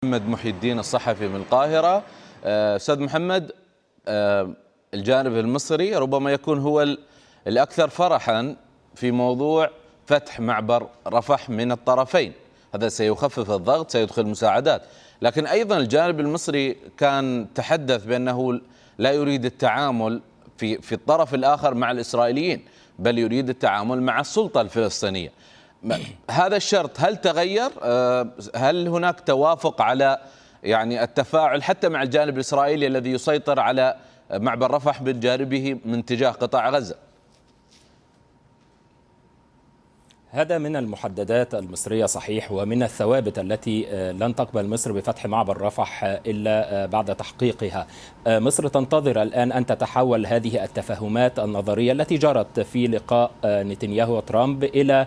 محمد محي الدين الصحفي من القاهرة. أستاذ محمد، الجانب المصري ربما يكون هو الأكثر فرحا في موضوع فتح معبر رفح من الطرفين، هذا سيخفف الضغط، سيدخل مساعدات، لكن أيضا الجانب المصري كان تحدث بأنه لا يريد التعامل في الطرف الآخر مع الإسرائيليين، بل يريد التعامل مع السلطة الفلسطينية. هذا الشرط هل تغير؟ هل هناك توافق على التفاعل حتى مع الجانب الإسرائيلي الذي يسيطر على معبر رفح بجانبه من اتجاه قطاع غزة؟ هذا من المحددات المصرية صحيح، ومن الثوابت التي لن تقبل مصر بفتح معبر رفح إلا بعد تحقيقها. مصر تنتظر الآن أن تتحول هذه التفاهمات النظرية التي جرت في لقاء نتنياهو وترامب إلى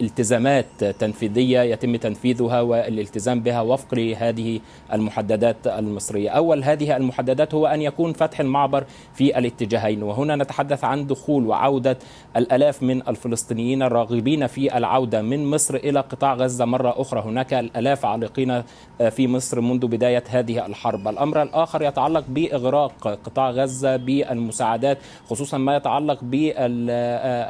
التزامات تنفيذية يتم تنفيذها والالتزام بها وفق هذه المحددات المصرية. أول هذه المحددات هو أن يكون فتح المعبر في الاتجاهين، وهنا نتحدث عن دخول وعودة الآلاف من الفلسطينيين الراغبين في العودة من مصر إلى قطاع غزة مرة أخرى. هناك الآلاف عالقين في مصر منذ بداية هذه الحرب. الأمر الآخر يتعلق بإغراق قطاع غزة بالمساعدات، خصوصا ما يتعلق بالبيوت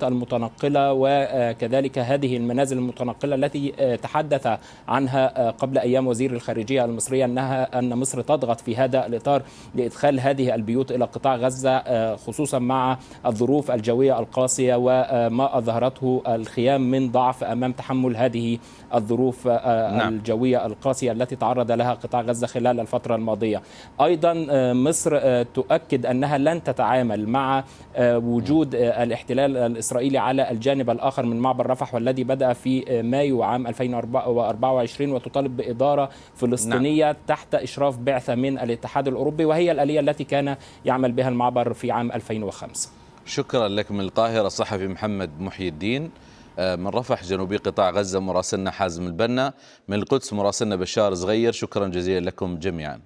المتنقلة وكذلك هذه المنازل المتنقلة التي تحدث عنها قبل أيام وزير الخارجية المصرية أن مصر تضغط في هذا الإطار لإدخال هذه البيوت إلى قطاع غزة، خصوصا مع الظروف الجوية القاسية وما أظهرته الخيام من ضعف أمام تحمل هذه الظروف الجوية القاسية التي تعرض لها قطاع غزة خلال الفترة الماضية. أيضا مصر تؤكد أنها لن تتعامل مع وجود الاحتلال الإسرائيلي على الجانب الآخر من معبر رفح، والذي بدأ في مايو عام 2024، وتطالب بإدارة فلسطينية تحت إشراف بعثة من الاتحاد الأوروبي، وهي الآلية التي كان يعمل بها المعبر في عام 2005. شكرا لك. من القاهرة الصحفي محمد محي الدين، من رفح جنوبي قطاع غزة مراسلنا حازم البنا، من القدس مراسلنا بشار صغير. شكرا جزيلا لكم جميعا.